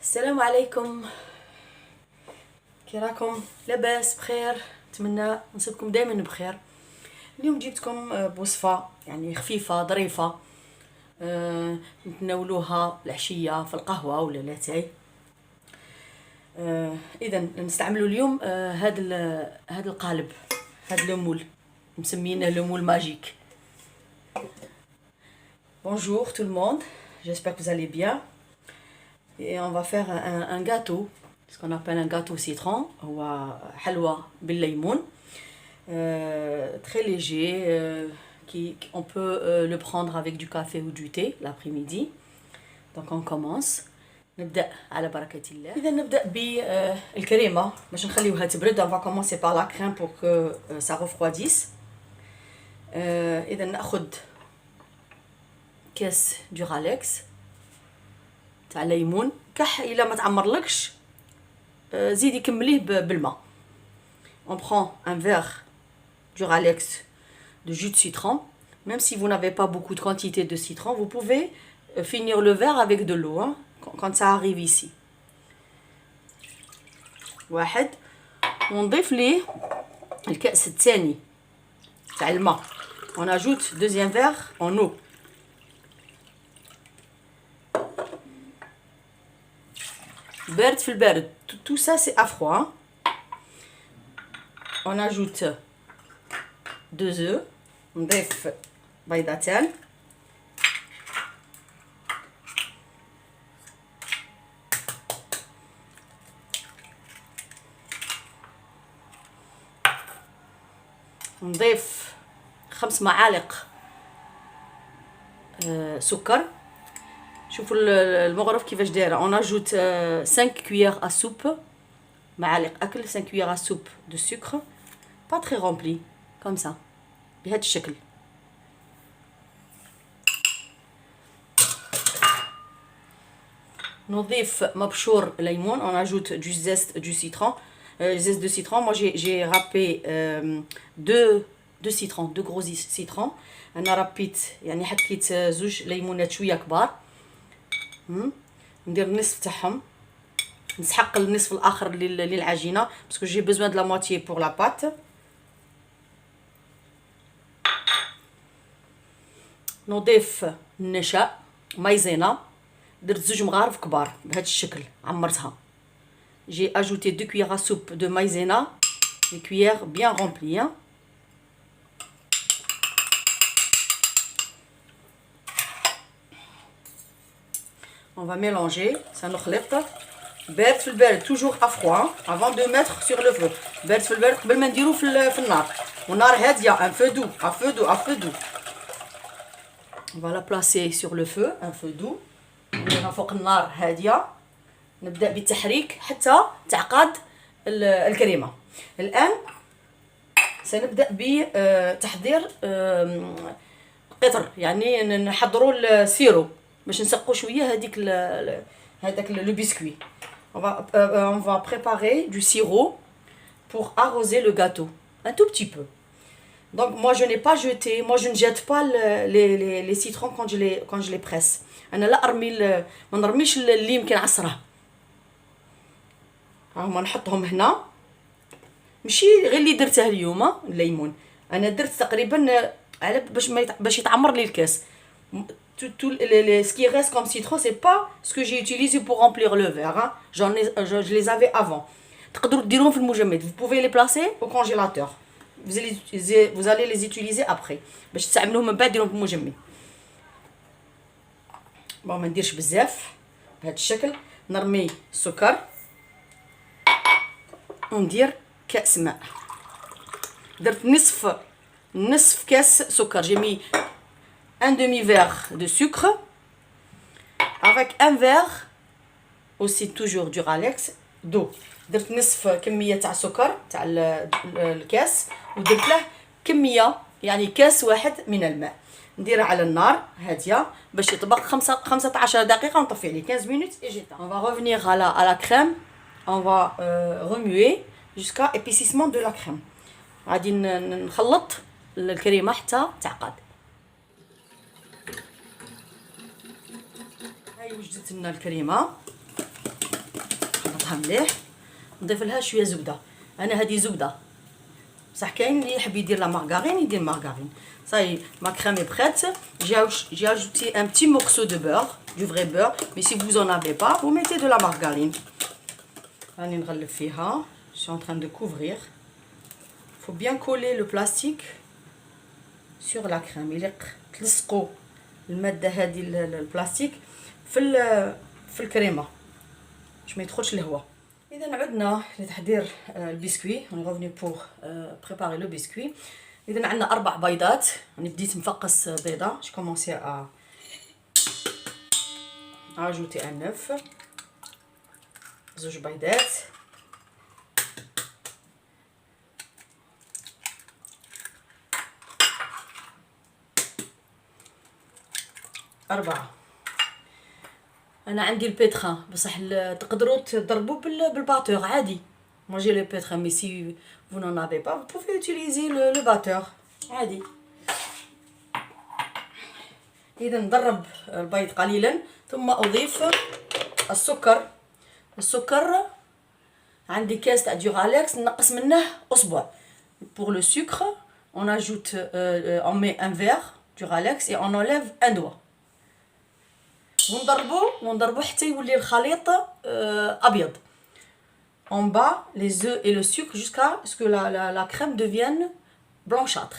السلام عليكم. كي راكم؟ لاباس بخير؟ نتمنى نصيبكم دائما بخير. اليوم جبتكم بوصفة يعني خفيفة ظريفة، نتناولوها العشية في القهوة ولا لاتاي. اذا نستعملوا اليوم هذا القالب، هذا لومول مسمينه لومول ماجيك. Bonjour tout le monde, j'espère que vous allez bien. Et on va faire un gâteau, ce qu'on appelle un gâteau citron ou halwa bil laymoun, très léger, on peut le prendre avec du café ou du thé l'après-midi. Donc on commence. نبدأ على بركة الله. إذا نبدأ بالكريمة باش نخليوها تبرد. On va commencer par la crème pour que ça refroidisse. إذا نأخذ كاس دورالكس تاع ليمون كح. إلا ما تعمرلكش زيدي كمليه بالماء. On prend un verre Duralex de jus de citron. Même si vous n'avez pas beaucoup de quantité de citron, vous pouvez finir le verre avec de l'eau, hein, quand ça arrive ici. واحد. ونضيف ليه الكأس الثاني تاع الماء. On ajoute deuxième verre en eau. بارد في البارد. Tout ça c'est à froid, hein. On ajoute 2 œufs. نضيف بيضتين. نضيف 5 معالق سكر. شوفوا المغرف كيفاش دايره. On ajoute 5 cuillères à soupe, معالق اكل 5 cuillères à soupe de sucre, pas très rempli, comme ça, بهذا الشكل. نضيف مبشور ليمون. On ajoute du zeste du citron, zeste de citron. Moi j'ai râpé deux citrons, 2 gros citrons. انا ربيت يعني حكيت زوج ليمونات شويه كبار. ندير النصف تاعهم، نسحق النصف الاخر للعجينه باسكو جي بيزوان دو لا موتيي بور لا بات. نضيف النشا مايزينا. درت 2 مغارف كبار بهذا الشكل، عمرتها. جي اجوتي 2 cuillères à soupe de maïzena, des cuillères bien remplies, hein. On va mélanger, ça نخلط. بارد في البارد، toujours à froid, avant de mettre sur le feu. بارد في البارد قبل ما نديرو في النار، والنار هاديه، un feu doux, à feu doux, à feu doux. On va la placer sur le feu, un feu doux. نديرها فوق النار هاديه. نبدا بالتحريك حتى تعقد الكريمه. الان سنبدا بتحضير قطر، يعني نحضروا السيرو باش نسقوا شويه هذاك لو بسكوي. On va préparer du sirop pour arroser le gâteau un tout petit peu. Donc moi je n'ai pas jeté, moi je ne jette pas les citrons quand je les presse. انا لا ارمي ما نرميش اللي يمكن عصره. هاهما نحطهم هنا، ماشي غير اللي درته اليوم الليمون. انا درت تقريبا على باش يتعمر لي الكاس. Tout ce qui reste comme citron, c'est pas ce que j'ai utilisé pour remplir le verre, hein. Je les avais avant. تقدروا ديروهم في المجمد. Vous pouvez les placer au congélateur. Vous allez les utiliser après باش تستعملوهم من بعد ديروهم في المجمد. ما نديرش بزاف بهذا الشكل. نرمي السكر وندير كاس ماء. درت نصف كاس سكر. j'ai mis un demi-verre de sucre avec un verre aussi toujours Duralex d'eau. درت نصف كميه تاع سكر تاع الكاس، ودرت له كميه يعني كاس واحد من الماء. نديرها على النار هاديه باش يطبق 15 دقيقه ونطفي عليه 15 minutes et j'éteins. On va revenir à la crème. On va remuer jusqu'à épaississement de la crème. غادي نخلط الكريمه حتى تعقد. هاي وجدت لنا الكريمه. نخلطها مليح، نضيف لها شويه زبده. انا هذه زبده، بصح كاين اللي يحب يدير لا مارغارين يدير مارغارين. صاي ما كريم est prête. J'ai ajouté un petit morceau de beurre, du vrai beurre, mais si vous en avez pas, vous mettez de la margarine. راني نغلف فيها. Je suis en train de couvrir. Faut bien coller le plastique sur la crème. إلا تلصقوا الماده هذه البلاستيك في الكريمه باش ما يدخلش الهواء. اذا عدنا لتحضير البسكوي. on est revenu pour préparer le biscuit. اذا عندنا 4 بيضات. انا بديت نفقس بيضه. j'ai commencé à ajouter un œuf. زوج بيضات. أربعة. انا عندي البيتخان بصح تقدروا تضربوا بالباتور عادي. moi j'ai le pétrin mais si vous n'en avez pas vous pouvez utiliser le batteur عادي. اذا نضرب البيض قليلا ثم اضيف السكر. عندي كاس تاع دورالكس نقص منه اصبع. pour le sucre on ajoute on met un verre دورالكس et on enlève un doigt. ونضربو حتى يولي الخليط ابيض. On bat les œufs et le sucre jusqu'à ce que la crème devienne blanchâtre.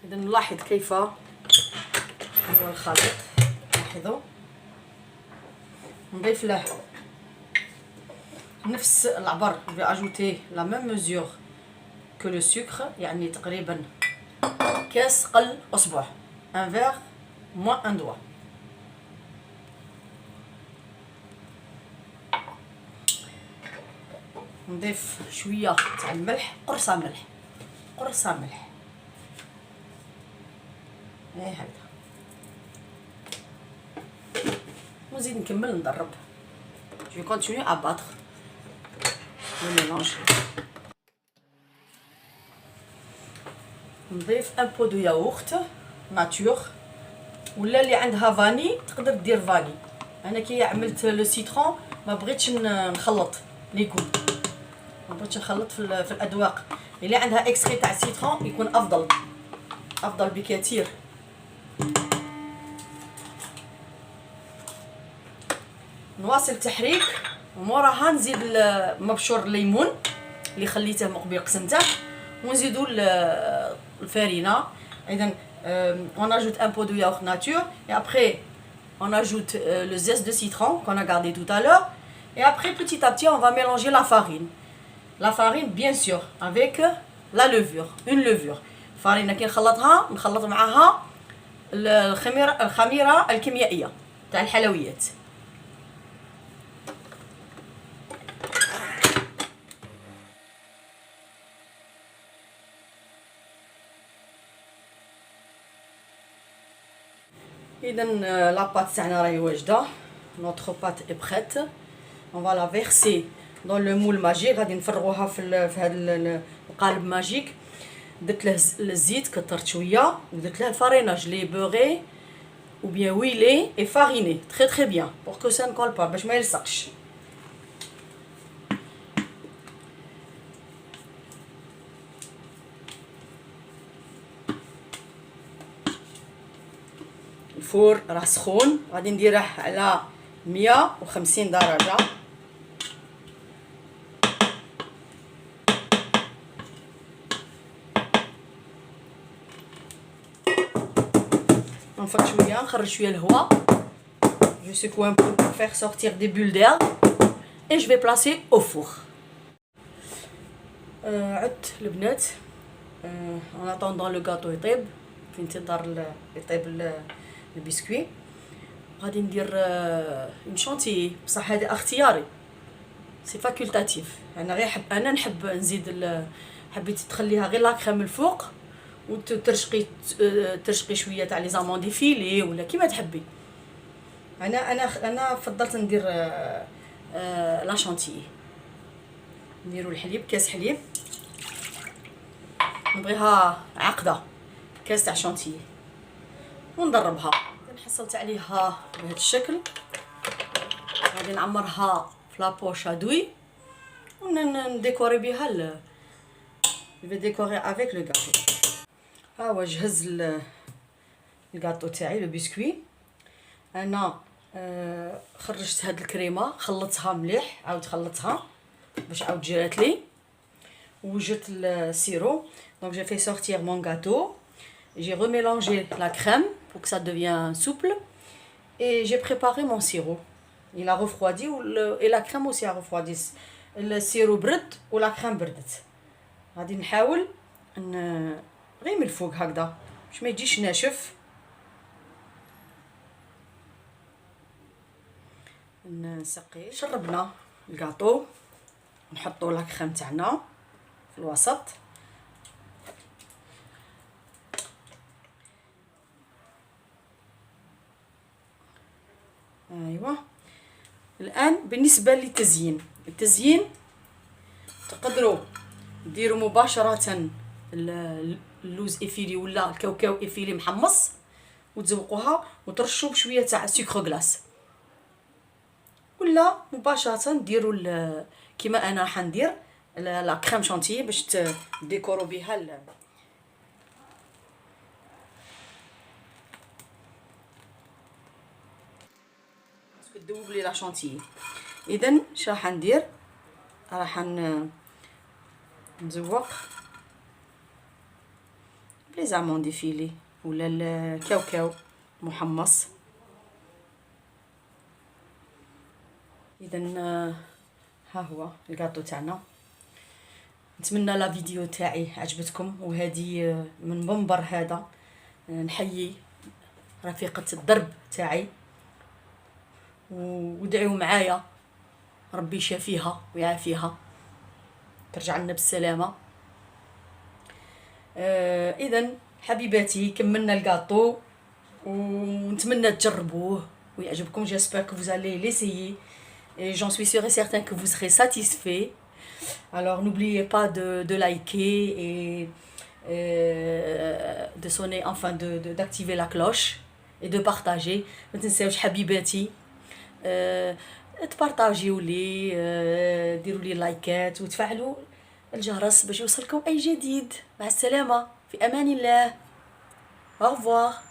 إذا نلاحظ كيف هو الخليط. لاحظوا نضيف له نفس العبر. je vais ajouter la même mesure que le sucre يعني تقريبا كاس قل اصبع. un verre moins un doigt. نضيف شويه تاع الملح. قرصه ملح. هكذا ونزيد نكمل نضرب. je vais continuer à battre le mélange. نضيف un pot de yaourt nature ولا اللي عندها فاني تقدر دير فاني. انا كي عملت لو سيترون ما بغيتش نخلط لي كو، ما بغيتش نخلط في الاذواق. اللي عندها اكستري تاع السيترون يكون افضل بكثير. نواصل التحريك وموراها نزيد مبشور الليمون اللي خليته مقبل قسمته ونزيدو الفرينه. اذا on ajoute un pot de yaourt nature et après on ajoute le zeste de citron qu'on a gardé tout à l'heure et après petit à petit on va mélanger la farine bien sûr avec la levure, une levure. farine كي نخلط معاها الخميره الكيميائيه تاع الحلويات. إذا لا بات تاعنا راهي واجده. notre pâte est prête. on va la verser dans le moule magique. غادي نفرغوها في هذا القالب ماجيك. درت له الزيت كثرت شويه ودرت له الفاريناج لي بوغي ou bien huilé et fariné très bien pour que ça ne colle pas باش ما يلصقش. الفور راه سخون غادي نديره على 150 درجه. نفرك شويه نخرج شويه الهواء. je secoue un peu pour faire sortir des bulles d'air et je vais placer au four. عدت البنات en attendant le gâteau يطيب في انتظار يطيب البسكوي. غادي ندير اون شونتيي بصح هذا اختياري سي فاكولتاتيف. انا نحب نزيد حبيت تخليها غير لا كريم الفوق وترشقي شويه تاع لي زامون ديفيلي ولا كيما تحبي. انا فضلت ندير لا شانتيي. نديرو الحليب، كاس حليب نبغيها عقده، كاس تاع شانتيي، وندربها. حصلت عليها بهذا الشكل. غادي نعمرها في لابوش ادوي ونديكوري بها ديكوري افيك لو غاتو. ها هو جهز الغاتو تاعي، لو بسكوي. انا خرجت هاد الكريمه، خلطتها مليح، عاود خلطتها باش عاود جرات لي، وجدت السيرو. دونك j'ai fait sortir mon gâteau, j'ai remélangé la crème pour que ça devienne souple et j'ai préparé mon sirop. Il a refroidi et la crème aussi a refroidi. السيرو برد ولا كريم بردت. غادي نحاول غير من الفوق هكذا باش ما يجيش ناشف. نسقي. شربنا الكاطو، نحطوا لا كريم تاعنا في الوسط. ايوا الان بالنسبه للتزيين، التزيين تقدروا ديروا مباشره اللوز افيلي ولا الكاوكاو افيلي محمص وتزوقوها وترشوا بشويه تاع سكر غلاس، ولا مباشره ديروا كيما انا حندير لا كريم شانتيي باش ديكورو بها باسكو تذوب لي لا شانتيي. اذا اش راح ندير؟ راح نزوق لي زامون ديفيلي ولا الكاوكاو محمص. اذا ها هو الكاطو تاعنا. نتمنى لا فيديو تاعي عجبتكم، وهذه من منبر هذا نحيي رفيقة الدرب تاعي، ودعيو معايا ربي يشافيها ويعافيها ترجع لنا بالسلامه. اذا حبيباتي كملنا الكاطو ونتمنى تجربوه ويعجبكم. j'espère que vous allez l'essayer et j'en suis sûre et certain que vous serez satisfait. Alors n'oubliez pas de liker et de sonner, enfin d'activer la cloche et de partager. ما تنساوش حبيباتي تبارطاجيو لي، ديروا لي لايكات وتفعلوا الجرس باش يوصلكم اي جديد. مع السلامه، في امان الله. au revoir.